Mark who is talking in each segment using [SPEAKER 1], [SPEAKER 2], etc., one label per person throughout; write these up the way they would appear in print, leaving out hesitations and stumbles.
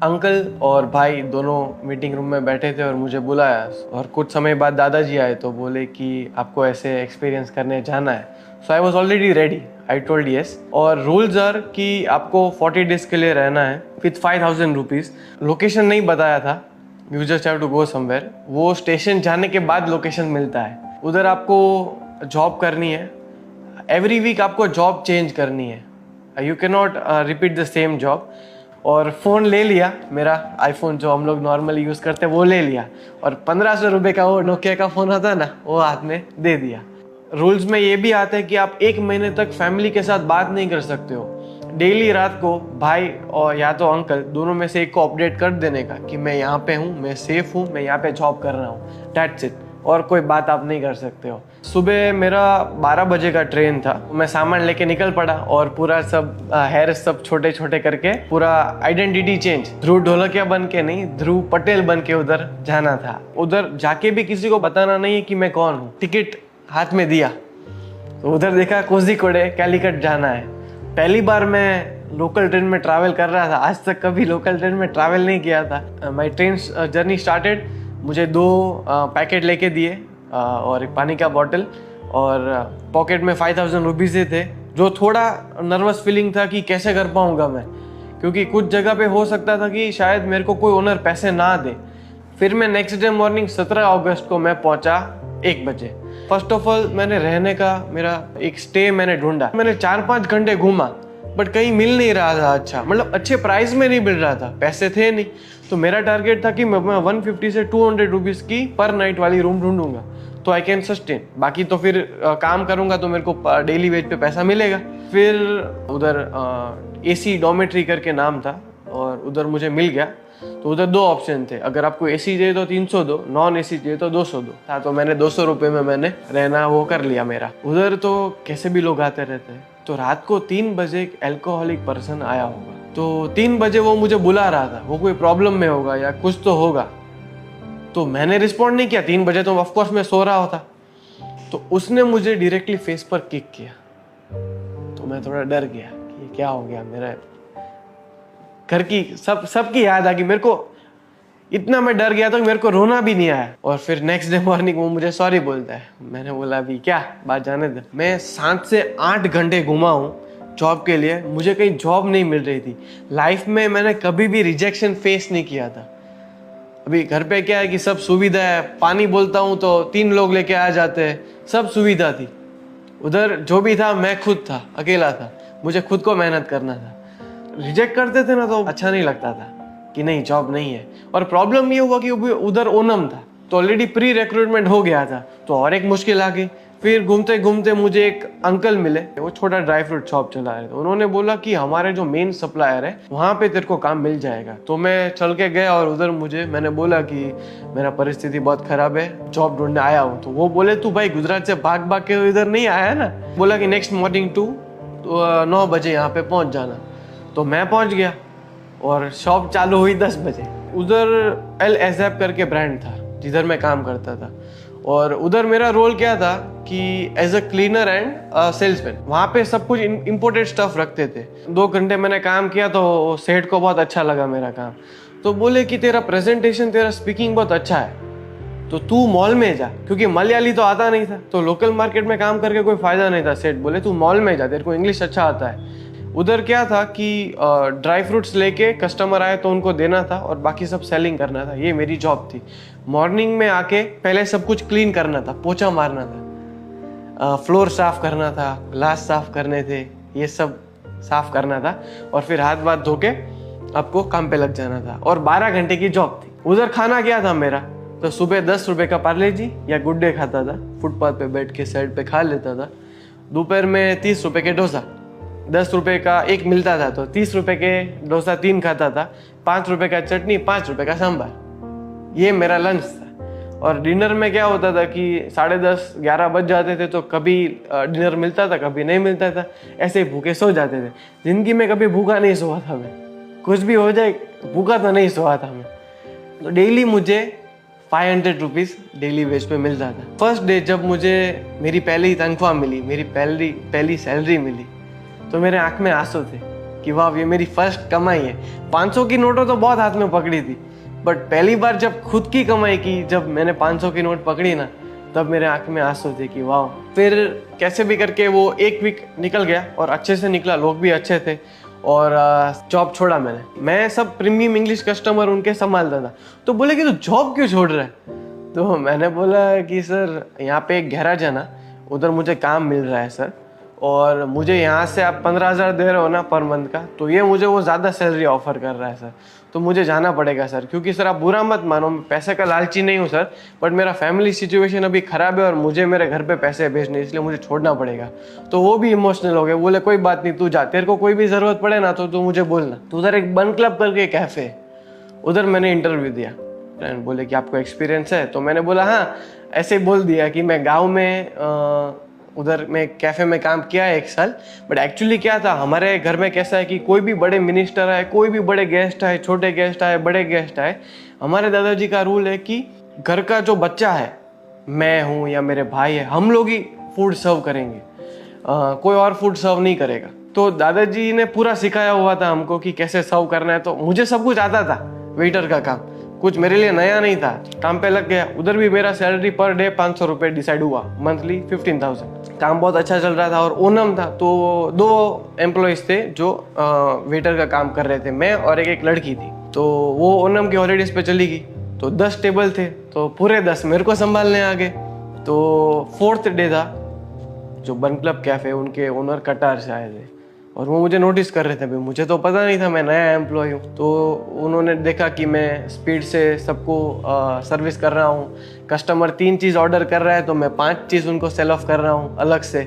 [SPEAKER 1] Uncle और भाई दोनों मीटिंग रूम में बैठे थे और मुझे बुलाया और कुछ समय बाद दादाजी आए तो बोले कि आपको ऐसे एक्सपीरियंस करने जाना है। So I was already ready, I told yes. और रूल्स आर कि आपको 40 डेज के लिए रहना है विथ 5000 रुपीज़। लोकेशन नहीं बताया था, you just have to go somewhere. वो स्टेशन जाने के बाद लोकेशन मिलता है। उधर आपको जॉब करनी है, एवरी वीक आपको जॉब चेंज करनी है, you can not repeat the same job. और फ़ोन ले लिया, मेरा आईफोन जो हम लोग नॉर्मली यूज़ करते हैं वो ले लिया, और 1500 रुपये का वो नोकिया का फ़ोन आता है ना, वो हाथ में दे दिया। रूल्स में ये भी आता है कि आप 1 महीने तक फैमिली के साथ बात नहीं कर सकते हो। डेली रात को भाई और या तो अंकल दोनों में से एक को अपडेट कर देने का कि मैं यहाँ पे हूँ, मैं सेफ हूँ, मैं यहाँ पे जॉब कर रहा हूँ, दैट्स इट। और कोई बात आप नहीं कर सकते हो। सुबह मेरा 12 बजे का ट्रेन था, मैं सामान लेके निकल पड़ा और पूरा सब हेयर सब छोटे छोटे करके पूरा आइडेंटिटी चेंज, ध्रुव ढोलकिया बन के नहीं, ध्रुव पटेल बन के उधर जाना था। उधर जाके भी किसी को बताना नहीं है कि मैं कौन हूँ। टिकट हाथ में दिया तो उधर देखा कोझिकोडे कैलीकट जाना है। पहली बार मैं लोकल ट्रेन में ट्रैवल कर रहा था, आज तक कभी लोकल ट्रेन में ट्रैवल नहीं किया था। My train journey started. मुझे 2 पैकेट लेके दिए और एक पानी का बॉटल, और पॉकेट में 5000 रुपीज़ थे। जो थोड़ा नर्वस फीलिंग था कि कैसे कर पाऊँगा मैं, क्योंकि कुछ जगह पे हो सकता था कि शायद मेरे को कोई ओनर पैसे ना दे। फिर मैं नेक्स्ट डे मॉर्निंग 17 अगस्त को मैं पहुँचा 1 बजे। फर्स्ट ऑफ ऑल मैंने रहने का मेरा एक स्टे मैंने ढूंढा। मैंने 4-5 घंटे घूमा बट कहीं मिल नहीं रहा था अच्छा, मतलब अच्छे प्राइस में नहीं मिल रहा था, पैसे थे नहीं। तो मेरा टारगेट था कि मैं 150 से 200 रुपीज़ की पर नाइट वाली रूम ढूंढूंगा तो आई कैन सस्टेन। बाकी तो फिर काम करूंगा तो मेरे को डेली वेज पे पैसा मिलेगा। फिर उधर एसी डॉर्मेट्री करके नाम था और उधर मुझे मिल गया। तो उधर 2 ऑप्शन थे, अगर आपको एसी चाहिए तो 300 दो, नॉन एसी चाहिए तो 200 दो था। तो मैंने 200 रुपये में मैंने रहना वो कर लिया मेरा। उधर तो कैसे भी लोग आते रहते हैं। तो रात को 3 बजे एक अल्कोहलिक पर्सन आया होगा, तो 3 बजे वो मुझे बुला रहा था, वो कोई प्रॉब्लम में होगा या कुछ तो होगा। तो मैंने रिस्पॉन्ड नहीं किया, 3 बजे तो ऑफकोर्स मैं सो रहा होता। तो उसने मुझे डायरेक्टली फेस पर किक किया। तो मैं थोड़ा डर गया कि क्या हो गया, मेरा घर की सबकी याद आ गई मेरे को। इतना मैं डर गया था कि मेरे को रोना भी नहीं आया। और फिर नेक्स्ट डे मॉर्निंग वो मुझे सॉरी बोलता है। मैंने बोला अभी क्या बात जाने दे। मैं 7 से 8 घंटे घूमा हूँ जॉब के लिए, मुझे कहीं जॉब नहीं मिल रही थी। लाइफ में मैंने कभी भी रिजेक्शन फेस नहीं किया था। अभी घर पे क्या है कि सब सुविधा है, पानी बोलता हूँ तो 3 लोग लेके आ जाते हैं, सब सुविधा थी। उधर जो भी था मैं खुद था, अकेला था, मुझे खुद को मेहनत करना था। रिजेक्ट करते थे ना तो अच्छा नहीं लगता था कि नहीं जॉब नहीं है। और प्रॉब्लम ये हुआ कि उधर ओनम था तो ऑलरेडी प्री रिक्रूटमेंट हो गया था, तो और एक मुश्किल आ गई। फिर घूमते घूमते मुझे एक अंकल मिले, वो छोटा ड्राई फ्रूट शॉप चला रहे थे। उन्होंने बोला कि हमारे जो मेन सप्लायर है वहाँ पे तेरे को काम मिल जाएगा। तो मैं चल के गया और उधर मैंने बोला कि मेरा परिस्थिति बहुत खराब है, जॉब ढूंढने आया हूँ। तो वो बोले तू भाई गुजरात से भाग भाग के इधर नहीं आया ना। बोला कि नेक्स्ट मॉर्निंग 9 बजे यहाँ पे पहुँच जाना। तो मैं पहुँच गया और शॉप चालू हुई 10 बजे। उधर एल एज़ैप करके ब्रांड था जिधर मैं काम करता था, और उधर मेरा रोल क्या था कि as a cleaner and salesman. वहाँ पे सब कुछ इम्पोर्टेड स्टफ रखते थे। 2 घंटे मैंने काम किया तो सेठ को बहुत अच्छा लगा मेरा काम। तो बोले कि तेरा प्रेजेंटेशन, तेरा स्पीकिंग बहुत अच्छा है, तो तू मॉल में जा, क्योंकि मलयाली तो आता नहीं था तो लोकल मार्केट में काम करके कोई फायदा नहीं था। सेठ बोले तू मॉल में जा, तेरे को इंग्लिश अच्छा आता है। उधर क्या था कि ड्राई फ्रूट्स लेके कस्टमर आए तो उनको देना था और बाकी सब सेलिंग करना था, ये मेरी जॉब थी। मॉर्निंग में आके पहले सब कुछ क्लीन करना था, पोछा मारना था, फ्लोर साफ करना था, ग्लास साफ करने थे, ये सब साफ करना था, और फिर हाथ वाथ धो के आपको काम पे लग जाना था। और 12 घंटे की जॉब थी। उधर खाना क्या था मेरा, तो सुबह 10 रुपये का पार्ले जी या गुड डे खाता था, फुटपाथ पे बैठ के साइड पे खा लेता था। दोपहर में 30 रुपये के डोसा, 10 रुपये का एक मिलता था तो 30 रुपये के डोसा 3 खाता था, 5 रुपये का चटनी, 5 रुपये का सांभर, ये मेरा लंच था। और डिनर में क्या होता था कि 10:30-11 बज जाते थे, तो कभी डिनर मिलता था, कभी नहीं मिलता था, ऐसे भूखे सो जाते थे। जिंदगी में कभी भूखा नहीं सोया था मैं, कुछ भी हो जाए भूखा तो नहीं सोया था मैं। तो डेली मुझे 500 रुपीज़ डेली वेज पे मिलता था। फर्स्ट डे जब मुझे मेरी पहली तनख्वाह मिली, मेरी पहली सैलरी मिली, तो मेरे आँख में आंसू थे। कि वाह ये मेरी फर्स्ट कमाई है। 500 की नोटों तो बहुत हाथ में पकड़ी थी, बट पहली बार जब खुद की कमाई की, जब मैंने 500 की नोट पकड़ी ना, तब मेरे आंख में आंसू थे कि वाह। फिर कैसे भी करके वो 1 वीक निकल गया और अच्छे से निकला, लोग भी अच्छे थे और जॉब छोड़ा मैंने। मैं सब प्रीमियम इंग्लिश कस्टमर उनके संभालता था। तो बोले कि तू जॉब क्यों छोड़ रहा है? तो मैंने बोला कि सर यहाँ पे एक गैराज है ना, उधर मुझे काम मिल रहा है सर, और मुझे यहाँ से आप 15,000 दे रहे हो ना पर मंथ का, तो ये मुझे वो ज़्यादा सैलरी ऑफर कर रहा है सर, तो मुझे जाना पड़ेगा सर। क्योंकि सर आप बुरा मत मानो, मैं पैसे का लालची नहीं हूँ सर, बट मेरा फैमिली सिचुएशन अभी ख़राब है और मुझे मेरे घर पे पैसे भेजने, इसलिए मुझे छोड़ना पड़ेगा। तो वो भी इमोशनल हो गए, बोले कोई बात नहीं, तू जा, तेरे को कोई भी ज़रूरत पड़े ना तो तू मुझे बोलना। तो उधर एक बन क्लब करके कैफ़े, उधर मैंने इंटरव्यू दिया। फ्रेंड बोले कि आपको एक्सपीरियंस है? तो मैंने बोला हाँ, ऐसे बोल दिया कि मैं गाँव में उधर मैं कैफ़े में काम किया है 1 साल। बट एक्चुअली क्या था, हमारे घर में कैसा है कि कोई भी बड़े मिनिस्टर आए, कोई भी बड़े गेस्ट आए, छोटे गेस्ट आए, बड़े गेस्ट आए, हमारे दादाजी का रूल है कि घर का जो बच्चा है, मैं हूँ या मेरे भाई है, हम लोग ही फूड सर्व करेंगे, कोई और फूड सर्व नहीं करेगा। तो दादाजी ने पूरा सिखाया हुआ था हमको कि कैसे सर्व करना है। तो मुझे सब कुछ आता था, वेटर का काम, कुछ मेरे लिए नया नहीं था। काम पे लग गया, उधर भी मेरा सैलरी पर डे 500 रुपये डिसाइड हुआ, मंथली 15,000। काम बहुत अच्छा चल रहा था और ओनम था, तो 2 एम्प्लॉयज़ थे जो वेटर का काम कर रहे थे, मैं और एक लड़की थी। तो वो ओनम की हॉलीडेज पे चली गई, तो 10 टेबल थे, तो पूरे 10 मेरे को संभालने आ गए। तो 4th डे था, जो बन क्लब कैफ़े उनके ओनर कटार से आए थे और वो मुझे नोटिस कर रहे थे। भाई मुझे तो पता नहीं था, मैं नया एम्प्लॉय हूँ। तो उन्होंने देखा कि मैं स्पीड से सबको सर्विस कर रहा हूँ, कस्टमर 3 चीज़ ऑर्डर कर रहा है तो मैं 5 चीज़ उनको सेल ऑफ कर रहा हूँ अलग से।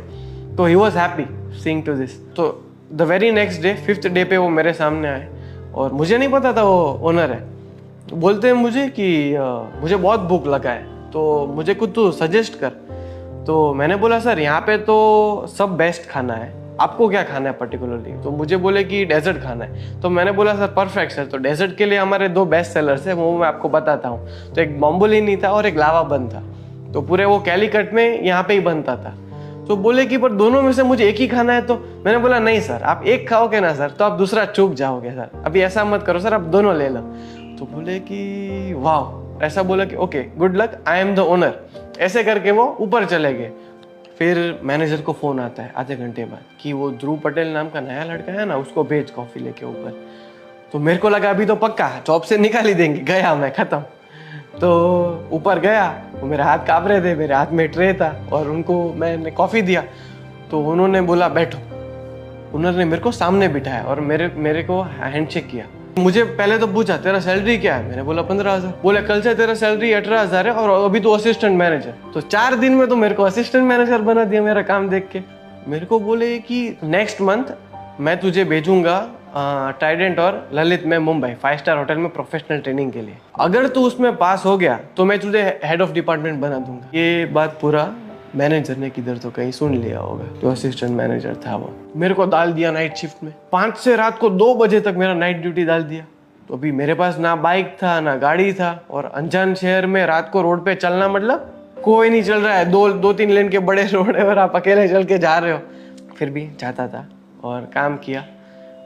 [SPEAKER 1] तो he was happy seeing to this. तो the very next day, 5th day पे वो मेरे सामने आए और मुझे नहीं पता था वो ओनर है। तो बोलते हैं मुझे कि मुझे बहुत भूख लगा है, तो मुझे कुछ तो सजेस्ट कर। तो मैंने बोला सर यहाँ पे तो सब बेस्ट खाना है, आपको क्या खाना है पर्टिकुलरली? तो मुझे बोले कि डेजर्ट खाना है। तो मैंने बोला सर परफेक्ट सर, तो डेजर्ट के लिए हमारे 2 बेस्ट सेलर्स हैं, वो मैं आपको बताता हूँ। तो एक बॉम्बोलिनी था और एक लावा बन था, तो पूरे वो कैलीकट में यहाँ पे ही बनता था। तो बोले कि पर दोनों में से मुझे एक ही खाना है। तो मैंने बोला नहीं सर, आप एक खाओगे ना सर तो आप दूसरा चूक जाओगे सर, अभी ऐसा मत करो सर, आप दोनों ले लो। तो बोले कि वाह, ऐसा बोला कि okay good luck, I am the owner. ऐसे करके वो ऊपर चले गए। फिर मैनेजर को फ़ोन आता है आधे घंटे बाद कि वो ध्रुव पटेल नाम का नया लड़का है ना, उसको भेज कॉफ़ी लेके ऊपर। तो मेरे को लगा अभी तो पक्का जॉब से निकाल ही देंगे, गया मैं, ख़त्म। तो ऊपर गया, वो मेरे हाथ काँप रहे थे, मेरे हाथ में ट्रे था और उनको मैंने कॉफ़ी दिया। तो उन्होंने बोला बैठो, उन्होंने मेरे को सामने बिठाया और मेरे को हैंडशेक किया। मुझे पहले तो पूछा तेरा सैलरी क्या है? मैंने बोला 15,000। बोले कल से तेरा सैलरी 18,000 है और अभी तो असिस्टेंट मैनेजर। तो 4 दिन में तो मेरे को असिस्टेंट मैनेजर बना दिया मेरा काम देख के। मेरे को बोले कि नेक्स्ट मंथ मैं तुझे भेजूंगा ट्राइडेंट और ललित में मुंबई 5 स्टार होटल में प्रोफेशनल ट्रेनिंग के लिए, अगर तू उसमें पास हो गया तो मैं तुझे हेड ऑफ डिपार्टमेंट बना दूंगा। ये बात पूरा मैनेजर ने किधर तो कहीं सुन लिया होगा, जो असिस्टेंट मैनेजर था वो। मेरे को डाल दिया नाइट शिफ्ट में, 5 से रात को 2 बजे तक मेरा नाइट ड्यूटी डाल दिया। तो अभी मेरे पास ना बाइक था ना गाड़ी था, और अनजान शहर में रात को रोड पे चलना मतलब कोई नहीं चल रहा है, 2-3 लेन के बड़े रोड है और आप अकेले चल के जा रहे हो। फिर भी जाता था और काम किया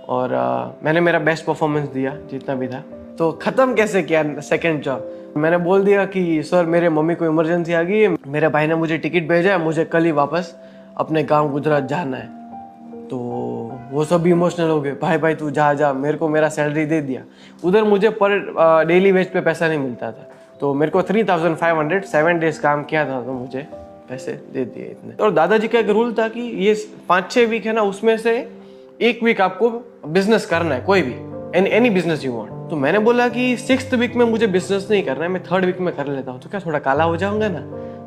[SPEAKER 1] और मैंने मेरा बेस्ट परफॉर्मेंस दिया जितना भी था। तो ख़त्म कैसे किया सेकेंड जॉब? मैंने बोल दिया कि सर मेरे मम्मी को इमरजेंसी आ गई है, मेरे भाई ने मुझे टिकट भेजा है, मुझे कल ही वापस अपने गांव गुजरात जाना है। तो वो सब भी इमोशनल हो गए, भाई तू जा, मेरे को मेरा सैलरी दे दिया। उधर मुझे पर डेली वेज पे पैसा नहीं मिलता था, तो मेरे को 3,500 7 डेज काम किया था तो मुझे पैसे दे दिए इतने। और दादाजी का एक रूल था कि ये 5-6 वीक है ना, उसमें से 1 वीक आपको बिजनेस करना है, कोई भी एनी बिजनेस यू वांट। तो मैंने बोला कि 6th वीक में मुझे बिजनेस नहीं करना है, मैं 3rd वीक में कर लेता हूँ, तो क्या थोड़ा काला हो जाऊंगा ना,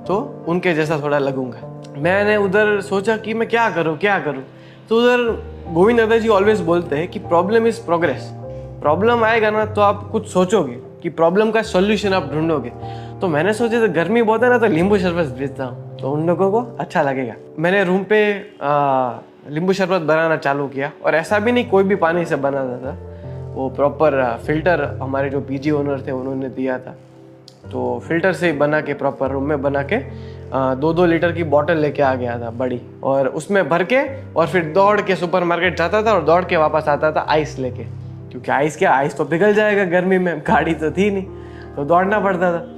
[SPEAKER 1] तो उनके जैसा थोड़ा लगूंगा। मैंने उधर सोचा कि मैं क्या करूँ। तो उधर गोविंद दादाजी ऑलवेज बोलते हैं कि प्रॉब्लम इज प्रोग्रेस। प्रॉब्लम आएगा ना तो आप कुछ सोचोगे कि प्रॉब्लम का सॉल्यूशन आप ढूंढोगे। तो मैंने सोचा तो गर्मी बहुत है ना, तो नींबू शरबत बेचता हूँ, तो उन लोगों को अच्छा लगेगा। मैंने रूम पे नींबू शरबत बनाना चालू किया, और ऐसा भी नहीं कोई भी पानी से बनाता था, वो प्रॉपर फिल्टर हमारे जो पीजी ओनर थे उन्होंने दिया था। तो फिल्टर से ही बना के प्रॉपर रूम में बना के 2-2 लीटर की बॉटल लेके आ गया था बड़ी, और उसमें भर के और फिर दौड़ के सुपरमार्केट जाता था और दौड़ के वापस आता था आइस लेके, क्योंकि आइस तो पिघल जाएगा गर्मी में, गाड़ी तो थी नहीं, तो दौड़ना पड़ता था।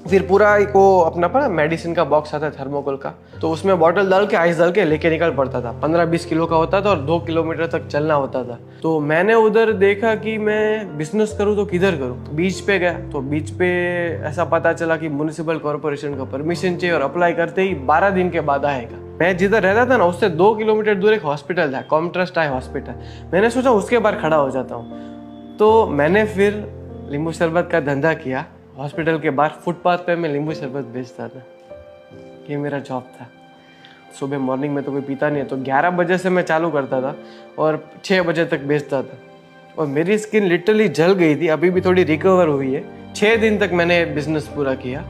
[SPEAKER 1] फिर पूरा एक वो अपना पर मेडिसिन का बॉक्स आता है थर्मोकोल का, तो उसमें बॉटल डाल के आइस डाल के लेके निकल पड़ता था। 15-20 किलो का होता था और 2 किलोमीटर तक चलना होता था। तो मैंने उधर देखा कि मैं बिजनेस करूँ तो किधर करूँ। बीच पे गया तो बीच पे ऐसा पता चला कि म्युनिसिपल कॉर्पोरेशन का परमिशन चाहिए और अप्लाई करते ही 12 दिन के बाद आएगा। मैं जिधर रहता था ना उससे 2 किलोमीटर दूर एक हॉस्पिटल था, कॉमट्रस्ट आई हॉस्पिटल। मैंने सोचा उसके बाहर खड़ा हो जाता हूँ, तो मैंने फिर नींबू शरबत का धंधा किया। हॉस्पिटल के बाहर फुटपाथ पे मैं नींबू शरबत बेचता था, ये मेरा जॉब था। सुबह मॉर्निंग में तो कोई पीता नहीं है, तो 11 बजे से मैं चालू करता था और 6 बजे तक बेचता था। और मेरी स्किन लिटरली जल गई थी, अभी भी थोड़ी रिकवर हुई है। 6 दिन तक मैंने बिजनेस पूरा किया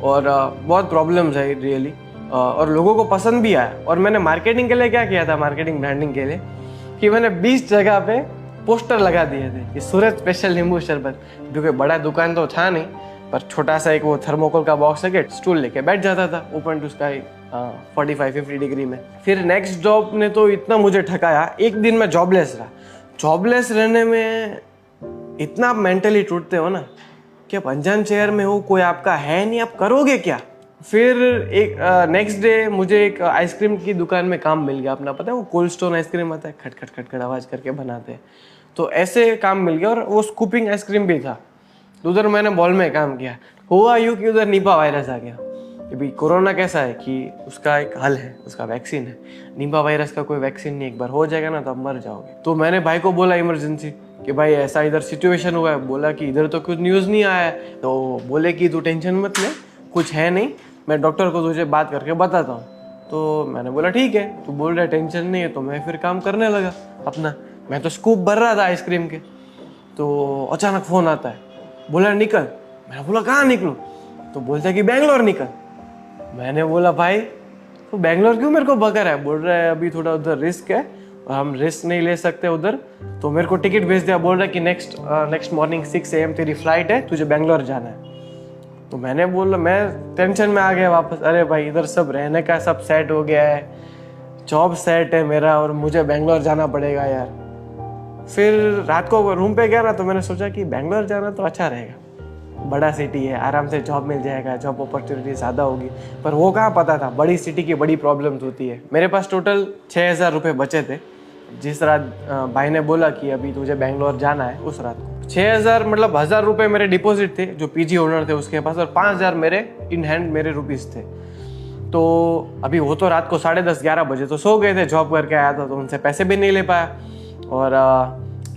[SPEAKER 1] और बहुत प्रॉब्लम्स आई रियली, और लोगों को पसंद भी आया। और मैंने मार्केटिंग के लिए क्या किया था, मार्केटिंग ब्रांडिंग के लिए, कि मैंने 20 जगह पे पोस्टर लगा दिए थे कि सूरत स्पेशल नींबू शरबत। क्योंकि बड़ा दुकान तो था नहीं, पर छोटा सा एक वो थर्मोकोल का बॉक्स लेके स्टूल लेके बैठ जाता था ओपन टू स्काई 45-50 डिग्री में। फिर नेक्स्ट जॉब ने तो इतना मुझे ठकाया, एक दिन मैं जॉबलेस रहा। जॉबलेस रहने में इतना आप मेंटली टूटते हो ना कि आप अनजान शहर में हो, कोई आपका है नहीं, आप करोगे क्या। फिर एक नेक्स्ट डे मुझे एक आइसक्रीम की दुकान में काम मिल गया। अपना पता है वो कोल्ड स्टोन आइसक्रीम आता है, खट खट खट खट आवाज़ करके बनाते हैं, तो ऐसे काम मिल गया। और वो स्कूपिंग आइसक्रीम भी था, तो उधर मैंने मॉल में काम किया। हुआ यूँ कि उधर निपा वायरस आ गया। अभी कोरोना कैसा है कि उसका एक हल है, उसका वैक्सीन है। निपा वायरस का कोई वैक्सीन नहीं, एक बार हो जाएगा ना तो आप मर जाओगे। तो मैंने भाई को बोला इमरजेंसी कि भाई ऐसा इधर सिचुएशन हुआ है। बोला कि इधर तो कुछ न्यूज़ नहीं आया है। तो बोले कि तू टेंशन मत ले, कुछ है नहीं, मैं डॉक्टर को तुझे बात करके बताता हूँ। तो मैंने बोला ठीक है, तू बोल रहा है टेंशन नहीं है। तो मैं फिर काम करने लगा अपना। मैं तो स्कूप भर रहा था आइसक्रीम के, तो अचानक फ़ोन आता है, बोला निकल। मैंने बोला कहाँ निकलूँ? तो बोलता है कि बेंगलोर निकल। मैंने बोला भाई तो बेंगलोर क्यों मेरे को भगा रहा है? बोल रहा है अभी थोड़ा उधर रिस्क है और हम रिस्क नहीं ले सकते उधर, तो मेरे को टिकट भेज दिया। बोल रहा है कि नेक्स्ट मॉर्निंग 6 AM तेरी फ्लाइट है, तुझे बेंगलोर जाना है। तो मैंने बोला, मैं टेंशन में आ गया वापस। अरे भाई इधर सब रहने का सब सेट हो गया है, जॉब सेट है मेरा, और मुझे बेंगलोर जाना पड़ेगा यार। फिर रात को रूम पे गया ना, तो मैंने सोचा कि बेंगलोर जाना तो अच्छा रहेगा, बड़ा सिटी है, आराम से जॉब मिल जाएगा, जॉब अपॉर्चुनिटी ज़्यादा होगी। पर वो कहाँ पता था बड़ी सिटी की बड़ी प्रॉब्लम्स होती है। मेरे पास टोटल 6,000 रुपये बचे थे। जिस रात भाई ने बोला कि अभी तुझे बेंगलोर जाना है, उस रात को 6,000 मतलब 1,000 रुपये मेरे डिपॉजिट थे जो पीजी ओनर थे उसके पास, और 5,000 मेरे इन हैंड मेरे रुपीस थे। तो अभी वो तो रात को 10:30-11 बजे तो सो गए थे, जॉब करके आया था तो उनसे पैसे भी नहीं ले पाया। और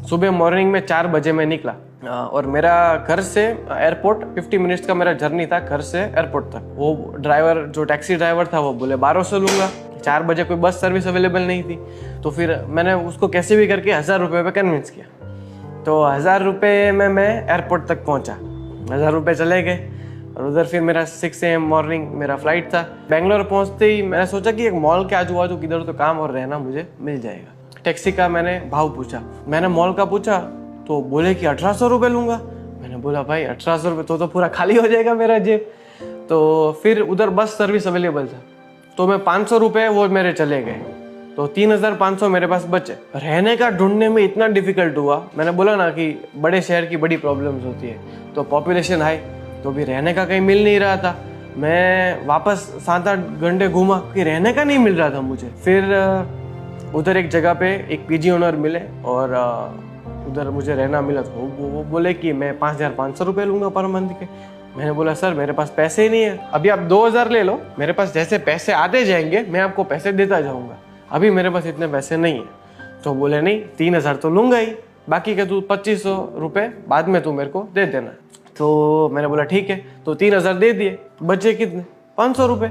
[SPEAKER 1] सुबह मॉर्निंग में 4 बजे मैं निकला, और मेरा घर से एयरपोर्ट 50 मिनट्स का मेरा जर्नी था, घर से एयरपोर्ट तक। वो ड्राइवर जो टैक्सी ड्राइवर था वो बोले 1200 लूँगा। 4 बजे कोई बस सर्विस अवेलेबल नहीं थी, तो फिर मैंने उसको कैसे भी करके 1,000 रुपये पे कन्विंस किया। तो 1,000 रुपये में मैं एयरपोर्ट तक पहुंचा। 1,000 रुपये चले गए, और उधर फिर मेरा 6 AM मॉर्निंग मेरा फ्लाइट था। बेंगलोर पहुंचते ही मैंने सोचा कि एक मॉल के आजू बाजू किधर तो काम और रहना मुझे मिल जाएगा। टैक्सी का मैंने भाव पूछा, मैंने मॉल का पूछा तो बोले कि 1,800 रुपये लूँगा। मैंने बोला भाई 1,800 रुपये तो पूरा खाली हो जाएगा मेरा जेब। तो फिर उधर बस सर्विस अवेलेबल था, तो मैं 500 रुपये वो मेरे चले गए, तो 3,500 मेरे पास बचे। रहने का ढूंढने में इतना डिफिकल्ट हुआ। मैंने बोला ना कि बड़े शहर की बड़ी प्रॉब्लम्स होती है, तो पॉपुलेशन हाई, तो भी रहने का कहीं मिल नहीं रहा था। मैं वापस 7-8 घंटे घूमा कि रहने का नहीं मिल रहा था मुझे। फिर उधर एक जगह पे एक पीजी ओनर मिले, और उधर मुझे रहना मिला। तो वो बोले कि मैं 5,500 रुपये लूँगा पर मंथ के। मैंने बोला सर मेरे पास पैसे ही नहीं है, अभी आप 2,000 ले लो, मेरे पास जैसे पैसे आते जाएंगे मैं आपको पैसे देता जाऊँगा, अभी मेरे पास इतने पैसे नहीं है। तो बोले नहीं 3,000 तो लूँगा ही, बाकी के तू 2,500 रुपये बाद में तू मेरे को दे देना। तो मैंने बोला ठीक है, तो 3,000 दे दिए, बचे कितने 500 रुपये।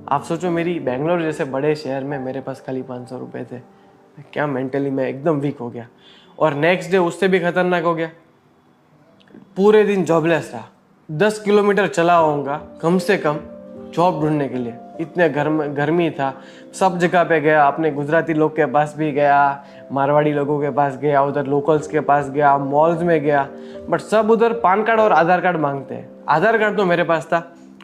[SPEAKER 1] आप सोचो मेरी बेंगलोर जैसे बड़े शहर में मेरे पास खाली 500 रुपये थे। क्या मेंटली मैं एकदम वीक हो गया। और नेक्स्ट डे उससे भी खतरनाक हो गया, पूरे दिन जॉबलेस रहा। 10 किलोमीटर चला होऊंगा कम से कम जॉब ढूंढने के लिए। इतने गर्मी था, सब जगह पे गया, अपने गुजराती लोग के पास भी गया, मारवाड़ी लोगों के पास गया, उधर लोकल्स के पास गया, मॉल्स में गया, बट सब उधर पैन कार्ड और आधार कार्ड मांगते हैं। आधार कार्ड तो मेरे पास था,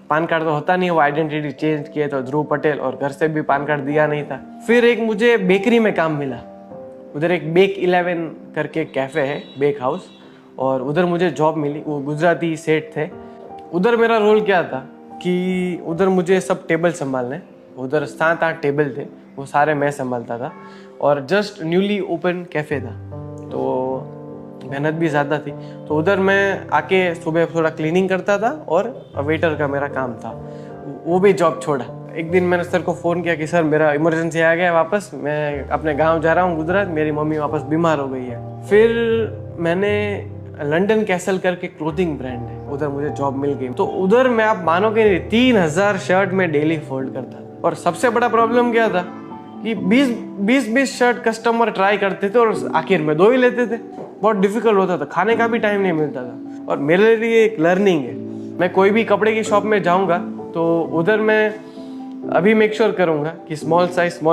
[SPEAKER 1] पैन कार्ड तो होता नहीं, वो आइडेंटिटी चेंज किए तो ध्रुव पटेल, और घर से भी पैन कार्ड दिया नहीं था। फिर एक मुझे बेकरी में काम मिला, उधर एक बेक 11 करके कैफ़े है, बेक हाउस, और उधर मुझे जॉब मिली। वो गुजराती सेठ थे। उधर मेरा रोल क्या था कि उधर मुझे सब टेबल संभालने, उधर 7-8 टेबल थे, वो सारे मैं संभालता था, और जस्ट न्यूली ओपन कैफ़े था तो मेहनत भी ज़्यादा थी। तो उधर मैं आके सुबह थोड़ा क्लीनिंग करता था और वेटर का मेरा काम था, वो भी जॉब छोड़ा। एक दिन मैंने सर को फ़ोन किया कि सर मेरा इमरजेंसी आ गया वापस, मैं अपने गांव जा रहा हूँ गुजरात, मेरी मम्मी वापस बीमार हो गई है। फिर मैंने लंदन कैसल करके क्लोथिंग ब्रांड है, उधर मुझे जॉब मिल गई। तो उधर मैं, आप मानोगे नहीं, 3000 शर्ट में डेली फोल्ड करता था। और सबसे बड़ा प्रॉब्लम क्या था कि 20 शर्ट कस्टमर ट्राई करते थे और आखिर में 2 ही लेते थे। बहुत डिफिकल्ट होता था, खाने का भी टाइम नहीं मिलता था। और मेरे लिए एक लर्निंग है, मैं कोई भी कपड़े की शॉप में जाऊंगा तो उधर मैं अभी मेक श्योर करूंगा कि स्मॉल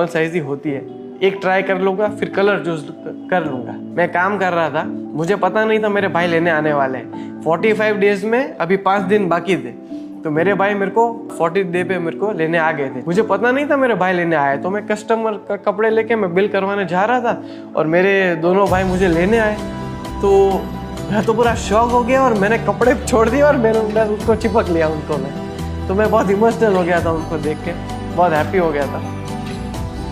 [SPEAKER 1] साइज ही होती है, एक ट्राई कर लूंगा, फिर कलर चूज कर लूंगा। मैं काम कर रहा था, मुझे पता नहीं था मेरे भाई लेने आने वाले हैं। 45 डेज में अभी 5 दिन बाकी थे, तो मेरे भाई मेरे को 40 डे पे मेरे को लेने आ गए थे। मुझे पता नहीं था मेरे भाई लेने आए, तो मैं कस्टमर का कपड़े लेके मैं बिल करवाने जा रहा था और मेरे दोनों भाई मुझे लेने आए। तो मैं तो पूरा शॉक हो गया और मैंने कपड़े छोड़ दिए और मैं उसको चिपक लिया उनको। तो मैं बहुत इमोशनल हो गया था उनको देख के, बहुत हैप्पी हो गया था।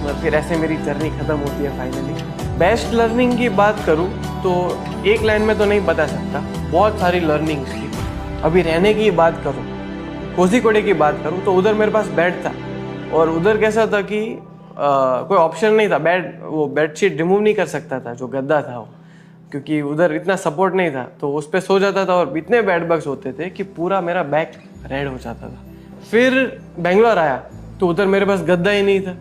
[SPEAKER 1] और फिर ऐसे मेरी जर्नी ख़त्म होती है फाइनली। बेस्ट लर्निंग की बात करूँ तो एक लाइन में तो नहीं बता सकता, बहुत सारी लर्निंग्स थी। अभी रहने की बात करूँ, कोझीकोडे की बात करूँ, तो उधर मेरे पास बेड था और उधर कैसा था कि कोई ऑप्शन नहीं था, वो बेडशीट रिमूव नहीं कर सकता था, जो गद्दा था वो, क्योंकि उधर इतना सपोर्ट नहीं था। तो उस पर सो जाता था और इतने बेड बग्स होते थे कि पूरा मेरा बैक रेड हो जाता था। फिर बेंगलोर आया तो उधर मेरे पास गद्दा ही नहीं था,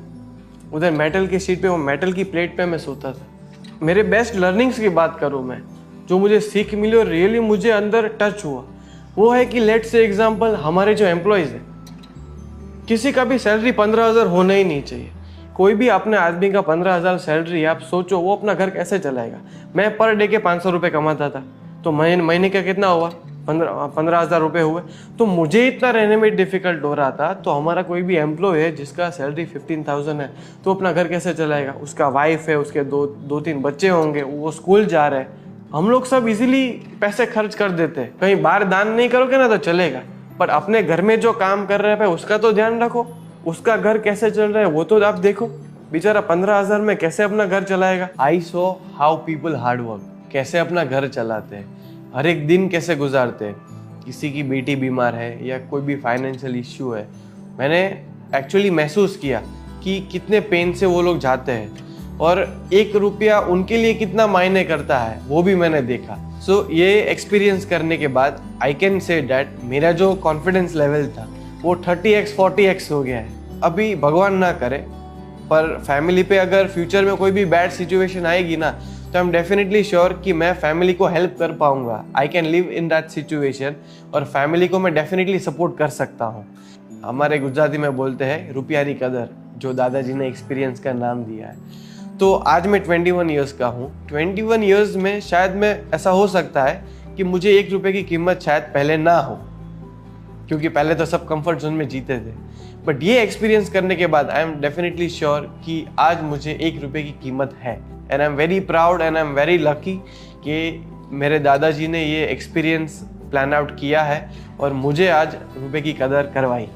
[SPEAKER 1] उधर मेटल की शीट पे, वो मेटल की प्लेट पे मैं सोता था। मेरे बेस्ट लर्निंग्स की बात करूँ मैं, जो मुझे सीख मिली और रियली मुझे अंदर टच हुआ, वो है कि लेट्स से एग्जांपल, हमारे जो एम्प्लॉयज़ हैं, किसी का भी सैलरी 15,000 होना ही नहीं चाहिए। कोई भी अपने आदमी का 15,000 सैलरी, आप सोचो वो अपना घर कैसे चलाएगा। मैं पर डे के 500 रुपये कमाता था, तो महीने का कितना हुआ, 15,000 रुपये हुए। तो मुझे इतना रहने में डिफिकल्ट हो रहा था, तो हमारा कोई भी एम्प्लॉय है जिसका सैलरी 15,000 है, तो अपना घर कैसे चलाएगा। उसका वाइफ है, उसके 2-3 बच्चे होंगे, वो स्कूल जा रहे हैं। हम लोग सब इजीली पैसे खर्च कर देते हैं, कहीं बाहर दान नहीं करोगे ना तो चलेगा, पर अपने घर में जो काम कर रहे हैं उसका तो ध्यान रखो, उसका घर कैसे चल रहा है वो तो आप देखो। बेचारा 15,000 में कैसे अपना घर चलाएगा। I saw how people hard work, कैसे अपना घर चलाते हैं, हर एक दिन कैसे गुजारते हैं। किसी की बेटी बीमार है या कोई भी फाइनेंशियल इश्यू है, मैंने एक्चुअली महसूस किया कि कितने पेन से वो लोग जाते हैं और 1 रुपया उनके लिए कितना मायने करता है, वो भी मैंने देखा। सो ये एक्सपीरियंस करने के बाद आई कैन से डैट मेरा जो कॉन्फिडेंस लेवल था वो 30x 40x हो गया है। अभी भगवान ना करे, पर फैमिली पे अगर फ्यूचर में कोई भी बैड सिचुएशन आएगी ना, तो आई एम डेफिनेटली श्योर कि मैं फैमिली को हेल्प कर पाऊंगा। I can live in that situation और फैमिली को मैं डेफिनेटली सपोर्ट कर सकता हूँ। हमारे गुजराती में बोलते हैं रुपयारी कदर, जो दादाजी ने एक्सपीरियंस का नाम दिया है। तो आज मैं 21 ईयर्स का हूँ। 21 ईयर्स में शायद मैं, ऐसा हो सकता है कि मुझे 1 रुपये की कीमत शायद पहले ना हो, क्योंकि पहले तो सब कंफर्ट जोन में जीते थे। बट ये एक्सपीरियंस करने के बाद आई एम डेफिनेटली श्योर कि आज मुझे 1 रुपये की कीमत है। And I am very proud and I am very lucky कि मेरे दादाजी ने ये एक्सपीरियंस प्लान आउट किया है और मुझे आज रुपये की कदर करवाई।